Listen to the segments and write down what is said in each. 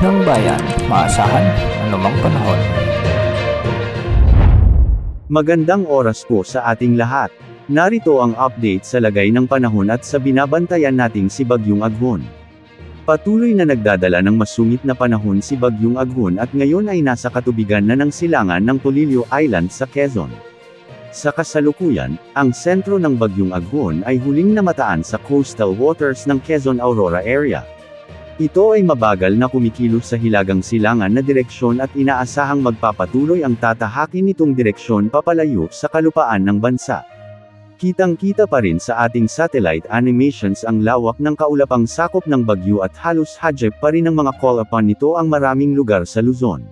ng bayan, maasahan anumang panahon. Magandang oras po sa ating lahat. Narito ang update sa lagay ng panahon at sa binabantayan nating si Bagyong Aghon. Patuloy na nagdadala ng masungit na panahon si Bagyong Aghon at ngayon ay nasa katubigan na ng silangan ng Polillo Island sa Quezon. Sa kasalukuyan, ang sentro ng Bagyong Aghon ay huling namataan sa coastal waters ng Quezon Aurora area. Ito ay mabagal na kumikilos sa hilagang silangan na direksyon at inaasahang magpapatuloy ang tatahakin nitong direksyon papalayo sa kalupaan ng bansa. Kitang-kita pa rin sa ating satellite animations ang lawak ng kaulapang sakop ng bagyo at halos hadyep pa rin ang mga call upon nito ang maraming lugar sa Luzon.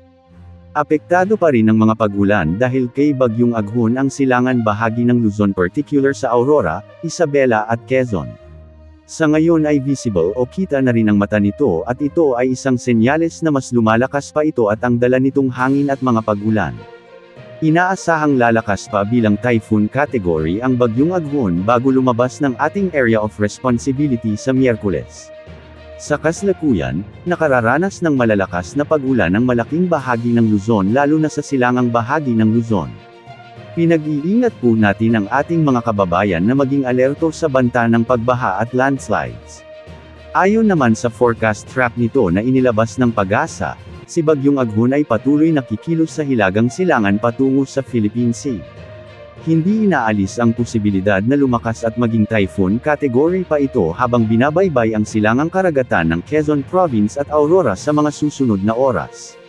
Apektado pa rin ang mga pag-ulan dahil kay Bagyong Aghon ang silangan bahagi ng Luzon particular sa Aurora, Isabela at Quezon. Sa ngayon ay visible o kita na rin ang mata nito at ito ay isang senyales na mas lumalakas pa ito at ang dala nitong hangin at mga pag-ulan. Inaasahang lalakas pa bilang typhoon category ang Bagyong Aghon bago lumabas ng ating area of responsibility sa Miyerkules. Sa kasalukuyan, nakararanas ng malalakas na pag-ulan ang malaking bahagi ng Luzon lalo na sa silangang bahagi ng Luzon. Pinag-iingat po natin ang ating mga kababayan na maging alerto sa banta ng pagbaha at landslides. Ayon naman sa forecast track nito na inilabas ng Pag-asa, si Bagyong Aghon ay patuloy na kikilos sa hilagang silangan patungo sa Philippine Sea. Hindi inaalis ang posibilidad na lumakas at maging typhoon category pa ito habang binabaybay ang silangang karagatan ng Quezon Province at Aurora sa mga susunod na oras.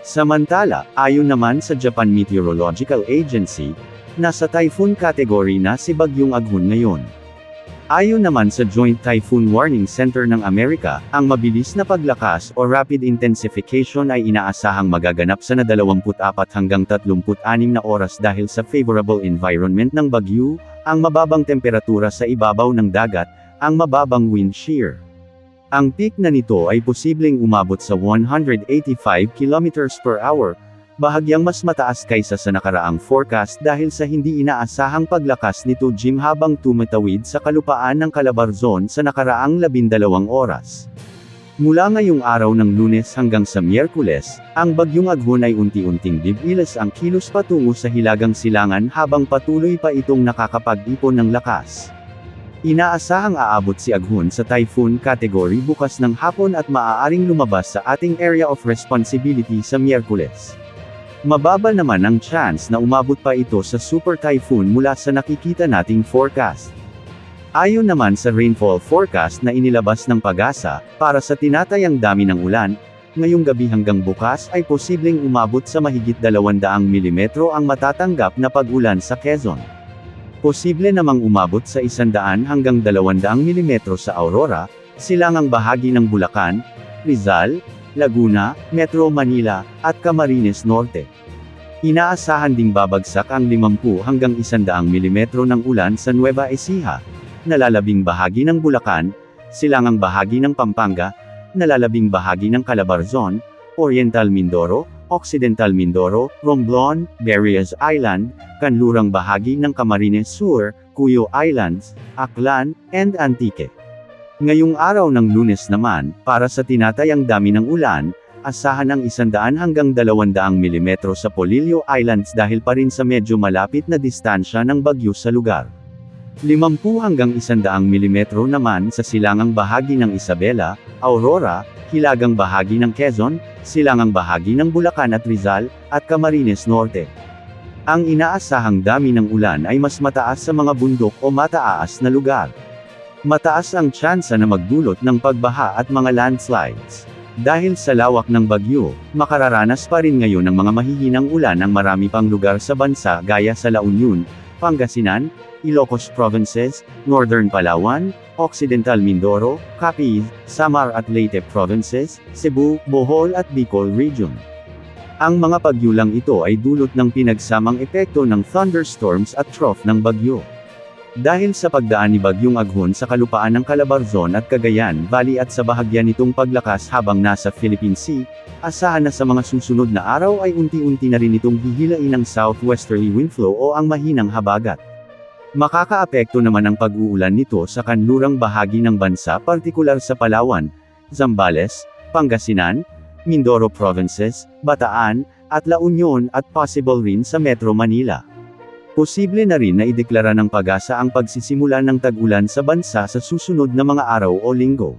Samantala, ayon naman sa Japan Meteorological Agency, nasa typhoon category na si Bagyong Aghon ngayon. Ayon naman sa Joint Typhoon Warning Center ng Amerika, ang mabilis na paglakas o rapid intensification ay inaasahang magaganap sa na 24 hanggang 36 na oras dahil sa favorable environment ng bagyo, ang mababang temperatura sa ibabaw ng dagat, ang mababang wind shear. Ang peak na nito ay posibleng umabot sa 185 km per hour, bahagyang mas mataas kaysa sa nakaraang forecast dahil sa hindi inaasahang paglakas nito habang tumatawid sa kalupaan ng Calabarzon sa nakaraang 12 oras. Mula ngayong araw ng Lunes hanggang sa Miyerkules, ang Bagyong Aghon ay unti-unting bibilis ang kilos patungo sa hilagang silangan habang patuloy pa itong nakakapag-ipon ng lakas. Inaasahang aabot si Aghon sa typhoon category bukas ng hapon at maaaring lumabas sa ating area of responsibility sa Miyerkules. Mababa naman ang chance na umabot pa ito sa super typhoon mula sa nakikita nating forecast. Ayon naman sa rainfall forecast na inilabas ng Pag-asa, para sa tinatayang dami ng ulan, ngayong gabi hanggang bukas ay posibleng umabot sa mahigit 200 mm ang matatanggap na pag-ulan sa Quezon. Posible namang umabot sa 100 hanggang 200 mm sa Aurora, silangang bahagi ng Bulacan, Rizal, Laguna, Metro Manila, at Camarines Norte. Inaasahan ding babagsak ang 50 hanggang 100 mm ng ulan sa Nueva Ecija, nalalabing bahagi ng Bulacan, silangang bahagi ng Pampanga, nalalabing bahagi ng Calabarzon, Oriental Mindoro, Occidental Mindoro, Romblon, Berrias Island, kanlurang bahagi ng Camarines Sur, Cuyo Islands, Aklan, and Antique. Ngayong araw ng Lunes naman, para sa tinatayang dami ng ulan, asahan ang 100 hanggang 200 mm sa Polillo Islands dahil pa rin sa medyo malapit na distansya ng bagyo sa lugar. 50 hanggang 100 mm naman sa silangang bahagi ng Isabela, Aurora, hilagang bahagi ng Quezon, silangang bahagi ng Bulacan at Rizal, at Camarines Norte. Ang inaasahang dami ng ulan ay mas mataas sa mga bundok o mataas na lugar. Mataas ang tsansa na magdulot ng pagbaha at mga landslides. Dahil sa lawak ng bagyo, makararanas pa rin ngayon ng mga mahihinang ulan ang marami pang lugar sa bansa gaya sa La Union, Pangasinan, Ilocos Provinces, Northern Palawan, Occidental Mindoro, Capiz, Samar at Leyte Provinces, Cebu, Bohol at Bicol Region. Ang mga pagyulang ito ay dulot ng pinagsamang epekto ng thunderstorms at trough ng bagyo. Dahil sa pagdaan ni Bagyong Aghon sa kalupaan ng Calabarzon at Cagayan Valley at sa bahagya nitong paglakas habang nasa Philippine Sea, asahan na sa mga susunod na araw ay unti-unti na rin itong hihilain ang southwesterly wind flow o ang mahinang habagat. Makakaapekto naman ang pag-uulan nito sa kanlurang bahagi ng bansa partikular sa Palawan, Zambales, Pangasinan, Mindoro Provinces, Bataan, at La Union at possible rin sa Metro Manila. Posible na rin na ideklara ng PAGASA ang pagsisimula ng tag-ulan sa bansa sa susunod na mga araw o linggo.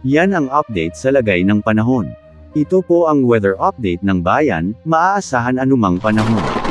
Yan ang update sa lagay ng panahon. Ito po ang weather update ng bayan, maaasahan anumang panahon.